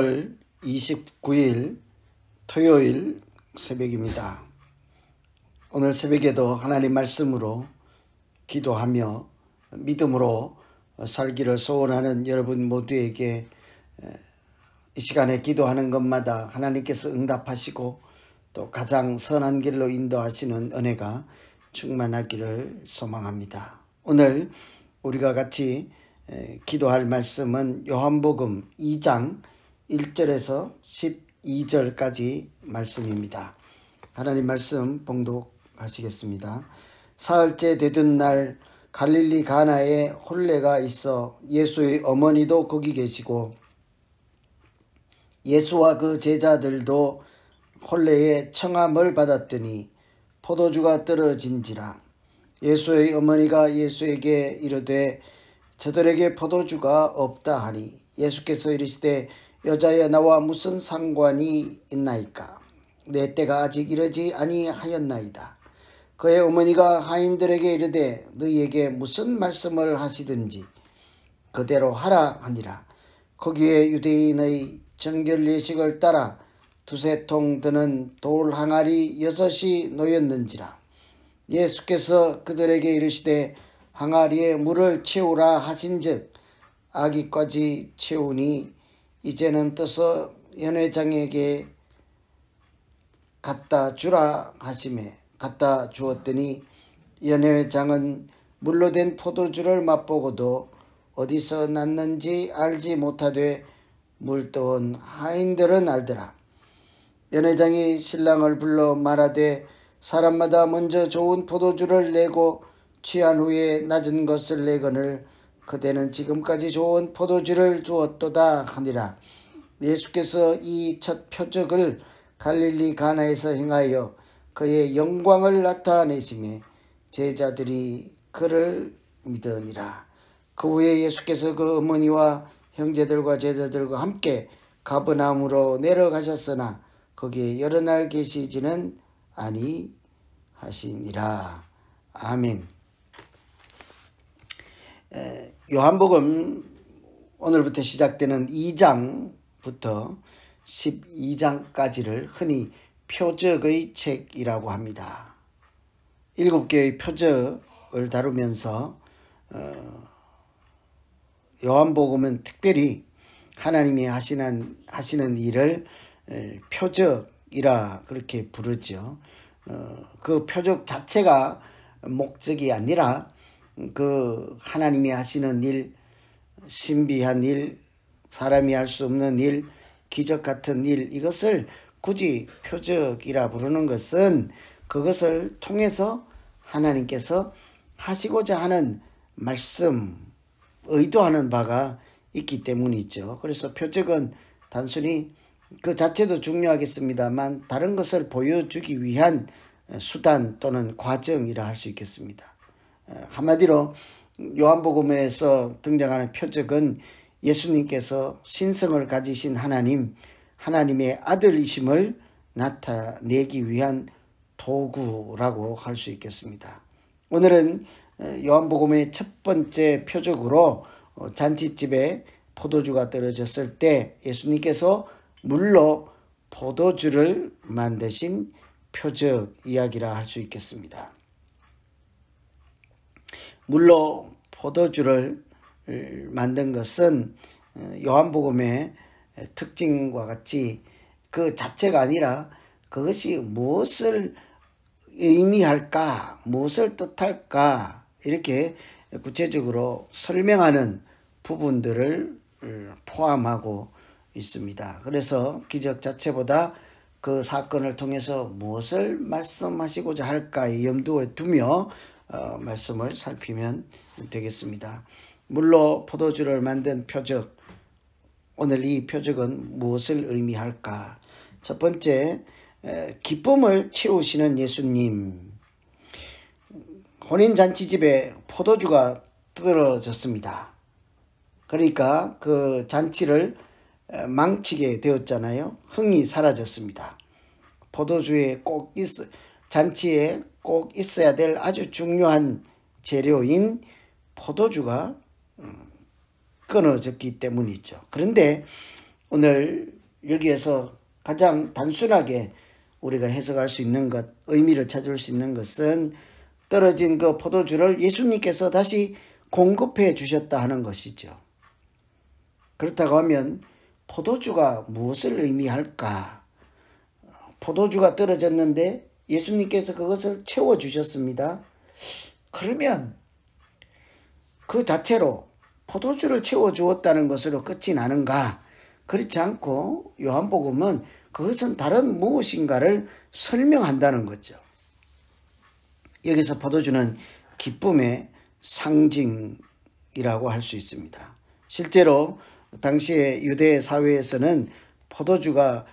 6월 29일 토요일 새벽입니다. 오늘 새벽에도 하나님 말씀으로 기도하며 믿음으로 살기를 소원하는 여러분 모두에게 이 시간에 기도하는 것마다 하나님께서 응답하시고 또 가장 선한 길로 인도하시는 은혜가 충만하기를 소망합니다. 오늘 우리가 같이 기도할 말씀은 요한복음 2장 1절에서 12절까지 말씀입니다. 하나님 말씀 봉독하시겠습니다. 사흘째 되던 날 갈릴리 가나에 혼례가 있어 예수의 어머니도 거기 계시고 예수와 그 제자들도 혼례에 청함을 받았더니 포도주가 떨어진지라. 예수의 어머니가 예수에게 이르되 저들에게 포도주가 없다 하니 예수께서 이르시되 여자여 나와 무슨 상관이 있나이까. 내 때가 아직 이르지 아니하였나이다. 그의 어머니가 하인들에게 이르되 너희에게 무슨 말씀을 하시든지 그대로 하라 하니라. 거기에 유대인의 정결 예식을 따라 두세 통 드는 돌 항아리 6이 놓였는지라. 예수께서 그들에게 이르시되 항아리에 물을 채우라 하신즉 아기까지 채우니 이제는 떠서 연회장에게 갖다 주라 하시매 갖다 주었더니 연회장은 물로 된 포도주를 맛보고도 어디서 났는지 알지 못하되 물떠온 하인들은 알더라. 연회장이 신랑을 불러 말하되 사람마다 먼저 좋은 포도주를 내고 취한 후에 낮은 것을 내거늘 그대는 지금까지 좋은 포도주를 두었도다 하니라. 예수께서 이 첫 표적을 갈릴리 가나에서 행하여 그의 영광을 나타내시매 제자들이 그를 믿으니라. 그 후에 예수께서 그 어머니와 형제들과 제자들과 함께 가버나움으로 내려가셨으나 거기에 여러 날 계시지는 아니하시니라. 아멘. 요한복음 오늘부터 시작되는 2장부터 12장까지를 흔히 표적의 책이라고 합니다. 7개의 표적을 다루면서 요한복음은 특별히 하나님이 하시는 일을 표적이라 그렇게 부르죠. 그 표적 자체가 목적이 아니라 그 하나님이 하시는 일, 신비한 일, 사람이 할 수 없는 일, 기적 같은 일, 이것을 굳이 표적이라 부르는 것은 그것을 통해서 하나님께서 하시고자 하는 말씀, 의도하는 바가 있기 때문이죠. 그래서 표적은 단순히 그 자체도 중요하겠습니다만 다른 것을 보여주기 위한 수단 또는 과정이라 할 수 있겠습니다. 한마디로 요한복음에서 등장하는 표적은 예수님께서 신성을 가지신 하나님의 아들이심을 나타내기 위한 도구라고 할 수 있겠습니다. 오늘은 요한복음의 첫 번째 표적으로 잔치집에 포도주가 떨어졌을 때 예수님께서 물로 포도주를 만드신 표적 이야기라 할 수 있겠습니다. 물로 포도주를 만든 것은 요한복음의 특징과 같이 그 자체가 아니라 그것이 무엇을 의미할까, 무엇을 뜻할까 이렇게 구체적으로 설명하는 부분들을 포함하고 있습니다. 그래서 기적 자체보다 그 사건을 통해서 무엇을 말씀하시고자 할까에 염두에 두며 말씀을 살피면 되겠습니다. 물로 포도주를 만든 표적, 오늘 이 표적은 무엇을 의미할까? 첫 번째, 기쁨을 채우시는 예수님. 혼인잔치집에 포도주가 떨어졌습니다. 그러니까 그 잔치를 망치게 되었잖아요. 흥이 사라졌습니다. 포도주에 잔치에 꼭 있어야 될 아주 중요한 재료인 포도주가 끊어졌기 때문이죠. 그런데 오늘 여기에서 가장 단순하게 우리가 해석할 수 있는 것, 의미를 찾을 수 있는 것은 떨어진 그 포도주를 예수님께서 다시 공급해 주셨다 하는 것이죠. 그렇다고 하면 포도주가 무엇을 의미할까? 포도주가 떨어졌는데 예수님께서 그것을 채워주셨습니다. 그러면 그 자체로 포도주를 채워주었다는 것으로 끝이 나는가? 그렇지 않고 요한복음은 그것은 다른 무엇인가를 설명한다는 거죠. 여기서 포도주는 기쁨의 상징이라고 할 수 있습니다. 실제로 당시의 유대 사회에서는 포도주가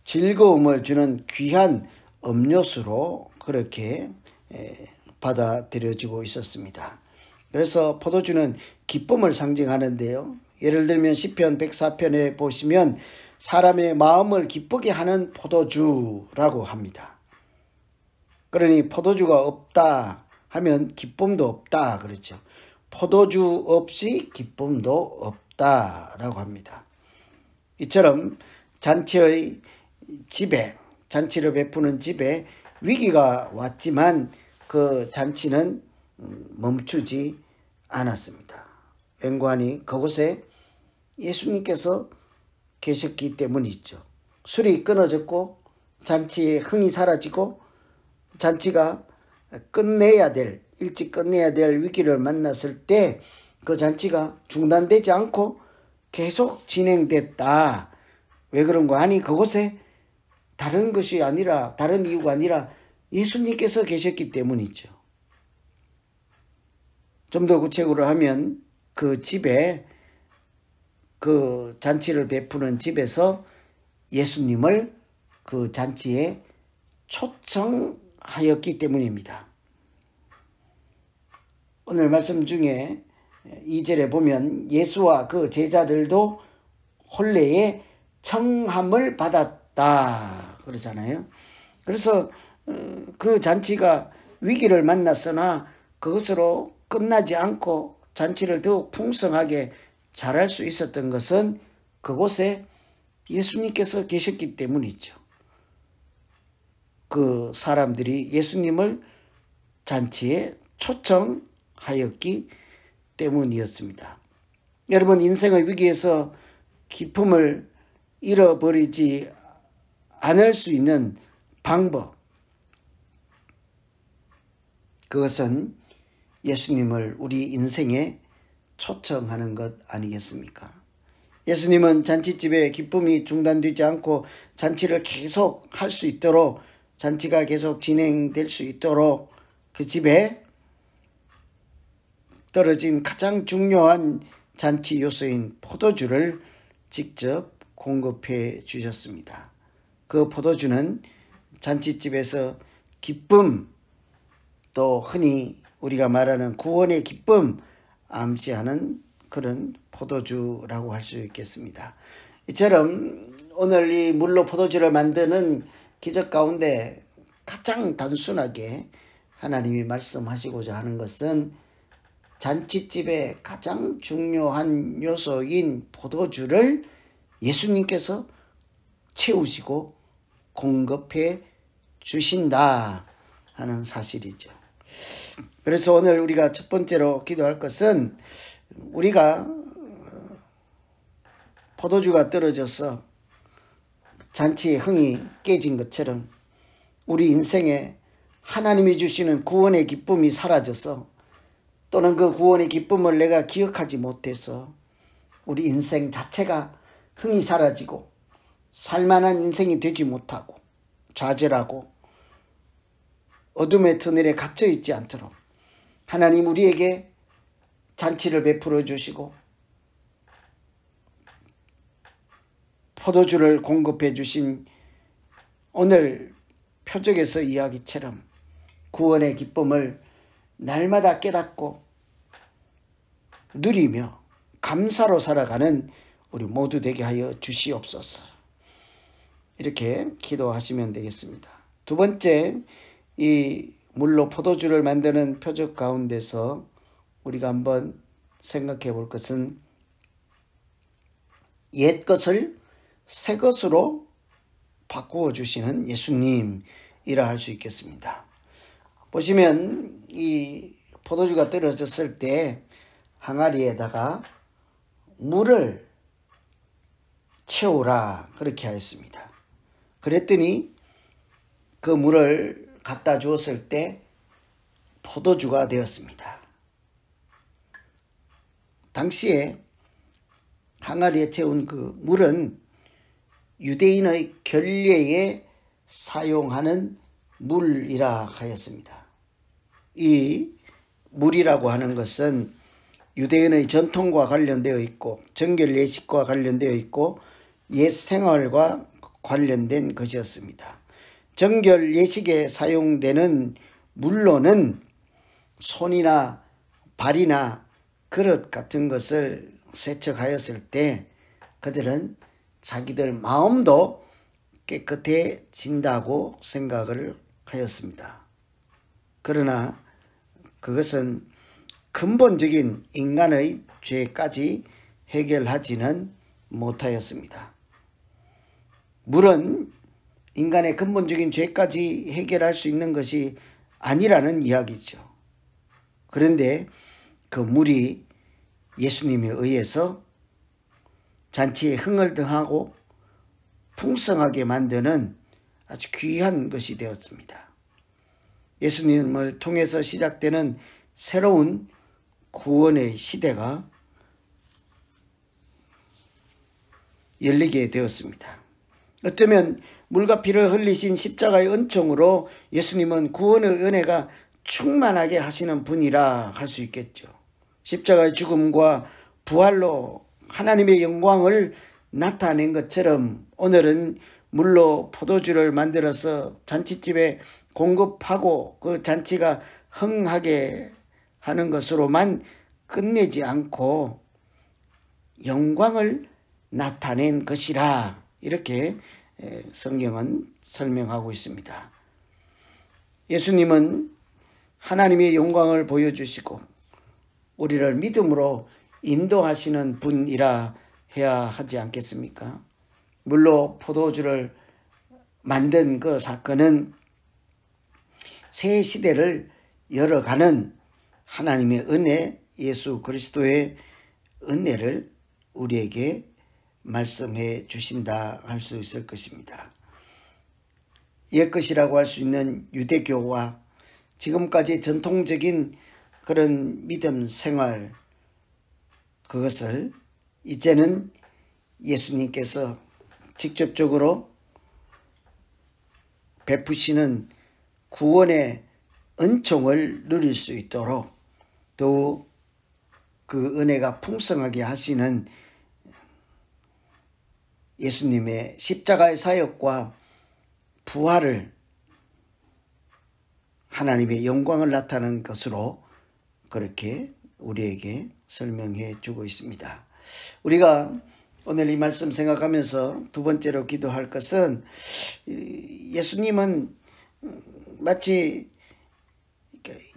즐거움을 주는 귀한 음료수로 그렇게 받아들여지고 있었습니다. 그래서 포도주는 기쁨을 상징하는데요. 예를 들면 시편 104편에 보시면 사람의 마음을 기쁘게 하는 포도주라고 합니다. 그러니 포도주가 없다 하면 기쁨도 없다 그렇죠. 포도주 없이 기쁨도 없다라고 합니다. 이처럼 잔치의 집에, 잔치를 베푸는 집에 위기가 왔지만 그 잔치는 멈추지 않았습니다. 웬관히 그곳에 예수님께서 계셨기 때문이죠. 술이 끊어졌고 잔치의 흥이 사라지고 잔치가 일찍 끝내야 될 위기를 만났을 때 그 잔치가 중단되지 않고 계속 진행됐다. 왜 그런가 하니 그곳에 다른 것이 아니라, 다른 이유가 아니라 예수님께서 계셨기 때문이죠. 좀 더 구체적으로 하면 그 집에, 그 잔치를 베푸는 집에서 예수님을 그 잔치에 초청하였기 때문입니다. 오늘 말씀 중에 2절에 보면 예수와 그 제자들도 혼례에 청함을 받았다 그러잖아요. 그래서 그 잔치가 위기를 만났으나 그것으로 끝나지 않고 잔치를 더욱 풍성하게 잘할 수 있었던 것은 그곳에 예수님께서 계셨기 때문이죠. 그 사람들이 예수님을 잔치에 초청하였기 때문이었습니다. 여러분, 인생의 위기에서 기쁨을 잃어버리지 않을 수 있는 방법, 그것은 예수님을 우리 인생에 초청하는 것 아니겠습니까? 예수님은 잔치집에 기쁨이 중단되지 않고 잔치를 계속 할 수 있도록, 잔치가 계속 진행될 수 있도록 그 집에 떨어진 가장 중요한 잔치 요소인 포도주를 직접 공급해 주셨습니다. 그 포도주는 잔치집에서 기쁨, 또 흔히 우리가 말하는 구원의 기쁨 암시하는 그런 포도주라고 할 수 있겠습니다. 이처럼 오늘 이 물로 포도주를 만드는 기적 가운데 가장 단순하게 하나님이 말씀하시고자 하는 것은 잔치집의 가장 중요한 요소인 포도주를 예수님께서 채우시고 공급해 주신다 하는 사실이죠. 그래서 오늘 우리가 첫 번째로 기도할 것은 우리가 포도주가 떨어져서 잔치의 흥이 깨진 것처럼 우리 인생에 하나님이 주시는 구원의 기쁨이 사라져서 또는 그 구원의 기쁨을 내가 기억하지 못해서 우리 인생 자체가 흥이 사라지고 살만한 인생이 되지 못하고 좌절하고 어둠의 터널에 갇혀 있지 않도록 하나님 우리에게 잔치를 베풀어 주시고 포도주를 공급해 주신 오늘 표적에서 이야기처럼 구원의 기쁨을 날마다 깨닫고 누리며 감사로 살아가는 우리 모두 되게 하여 주시옵소서. 이렇게 기도하시면 되겠습니다. 두 번째, 이 물로 포도주를 만드는 표적 가운데서 우리가 한번 생각해 볼 것은 옛 것을 새 것으로 바꾸어 주시는 예수님이라 할 수 있겠습니다. 보시면 이 포도주가 떨어졌을 때 항아리에다가 물을 채우라 그렇게 하였습니다. 그랬더니 그 물을 갖다 주었을 때 포도주가 되었습니다. 당시에 항아리에 채운 그 물은 유대인의 결례에 사용하는 물이라 하였습니다. 이 물이라고 하는 것은 유대인의 전통과 관련되어 있고 정결 예식과 관련되어 있고 옛 생활과 관련된 것이었습니다. 정결 예식에 사용되는 물로는 손이나 발이나 그릇 같은 것을 세척하였을 때 그들은 자기들 마음도 깨끗해진다고 생각을 하였습니다. 그러나 그것은 근본적인 인간의 죄까지 해결하지는 못하였습니다. 물은 인간의 근본적인 죄까지 해결할 수 있는 것이 아니라는 이야기죠. 그런데 그 물이 예수님에 의해서 잔치에 흥을 등하고 풍성하게 만드는 아주 귀한 것이 되었습니다. 예수님을 통해서 시작되는 새로운 구원의 시대가 열리게 되었습니다. 어쩌면 물과 피를 흘리신 십자가의 은총으로 예수님은 구원의 은혜가 충만하게 하시는 분이라 할 수 있겠죠. 십자가의 죽음과 부활로 하나님의 영광을 나타낸 것처럼 오늘은 물로 포도주를 만들어서 잔치집에 공급하고 그 잔치가 흥하게 하는 것으로만 끝내지 않고 영광을 나타낸 것이라 이렇게 성경은 설명하고 있습니다. 예수님은 하나님의 영광을 보여주시고 우리를 믿음으로 인도하시는 분이라 해야 하지 않겠습니까? 물로 포도주를 만든 그 사건은 새 시대를 열어가는 하나님의 은혜, 예수 그리스도의 은혜를 우리에게 말씀해 주신다 할 수 있을 것입니다. 옛것이라고 할 수 있는 유대교와 지금까지 전통적인 그런 믿음 생활, 그것을 이제는 예수님께서 직접적으로 베푸시는 구원의 은총을 누릴 수 있도록 더욱 그 은혜가 풍성하게 하시는 예수님의 십자가의 사역과 부활을 하나님의 영광을 나타내는 것으로 그렇게 우리에게 설명해 주고 있습니다. 우리가 오늘 이 말씀 생각하면서 두 번째로 기도할 것은 예수님은 마치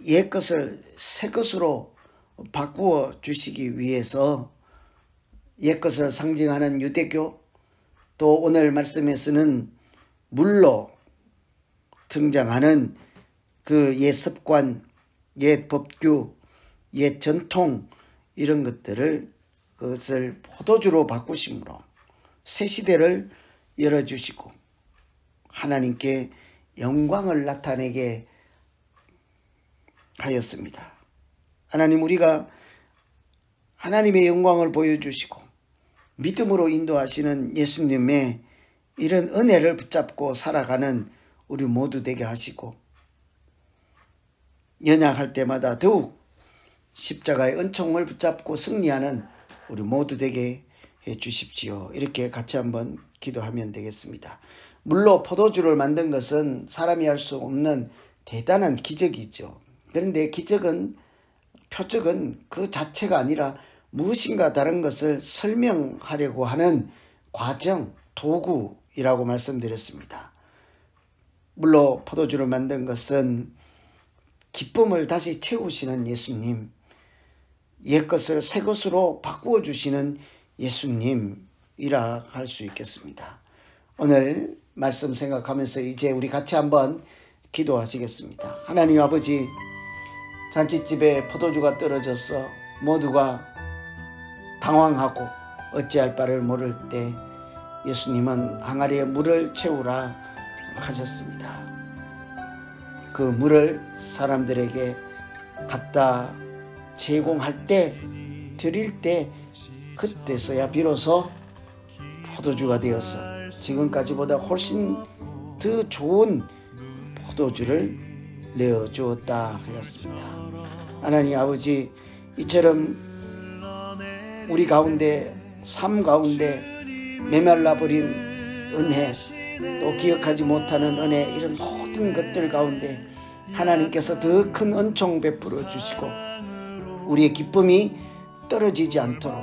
옛 것을 새 것으로 바꾸어 주시기 위해서 옛 것을 상징하는 유대교 또 오늘 말씀에 쓰는 물로 등장하는 그 옛 습관, 옛 법규, 옛 전통 이런 것들을 그것을 포도주로 바꾸심으로 새 시대를 열어주시고 하나님께 영광을 나타내게 하였습니다. 하나님, 우리가 하나님의 영광을 보여주시고 믿음으로 인도하시는 예수님의 이런 은혜를 붙잡고 살아가는 우리 모두 되게 하시고 연약할 때마다 더욱 십자가의 은총을 붙잡고 승리하는 우리 모두 되게 해 주십시오. 이렇게 같이 한번 기도하면 되겠습니다. 물로 포도주를 만든 것은 사람이 할 수 없는 대단한 기적이죠. 그런데 기적은, 표적은 그 자체가 아니라 무엇인가 다른 것을 설명하려고 하는 과정, 도구이라고 말씀드렸습니다. 물로 포도주를 만든 것은 기쁨을 다시 채우시는 예수님, 옛것을 새 것으로 바꾸어 주시는 예수님, 이라 할 수 있겠습니다. 오늘 말씀 생각하면서 이제 우리 같이 한번 기도하시겠습니다. 하나님 아버지, 잔치집에 포도주가 떨어져서 모두가 당황하고 어찌할 바를 모를 때 예수님은 항아리에 물을 채우라 하셨습니다. 그 물을 사람들에게 갖다 제공할 때, 드릴 때, 그때서야 비로소 포도주가 되어서 지금까지보다 훨씬 더 좋은 포도주를 내어주었다 하였습니다. 하나님 아버지, 이처럼 우리 가운데, 삶 가운데 메말라버린 은혜, 또 기억하지 못하는 은혜, 이런 모든 것들 가운데 하나님께서 더 큰 은총 베풀어 주시고 우리의 기쁨이 떨어지지 않도록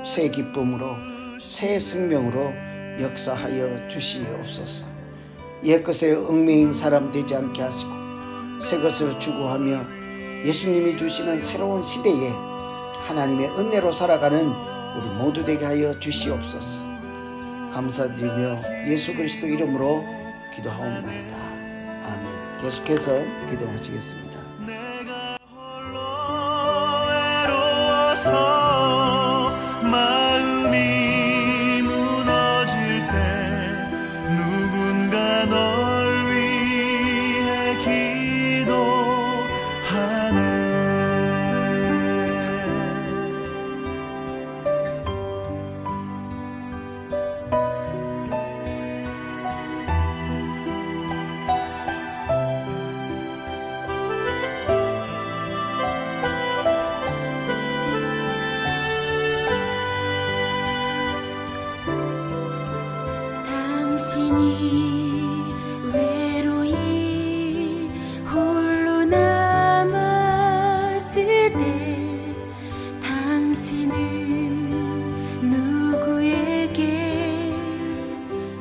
새 기쁨으로, 새 생명으로 역사하여 주시옵소서. 옛것에 얽매인 사람 되지 않게 하시고 새 것을 추구하며 예수님이 주시는 새로운 시대에 하나님의 은혜로 살아가는 우리 모두 되게 하여 주시옵소서. 감사드리며 예수 그리스도 이름으로 기도하옵나이다. 아멘. 계속해서 기도하시겠습니다. 내가 홀로 외로워서 마음이 무너질 때 누군가 널 위해 기도하네. 당신이 외로이 홀로 남았을 때 당신은 누구에게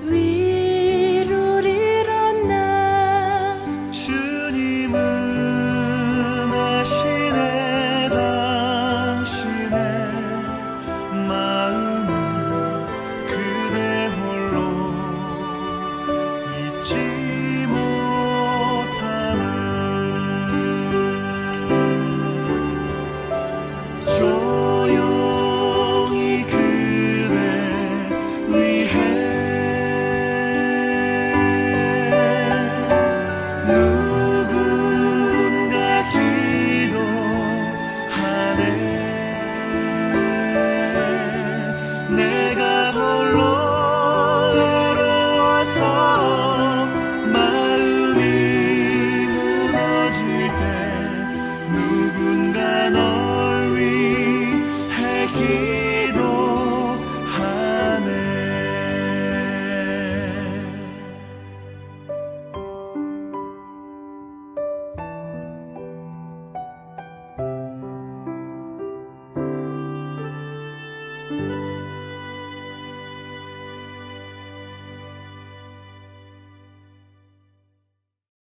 위로를 얻나. 주님은 아시네. 당신의 마음을 그대 홀로 잊지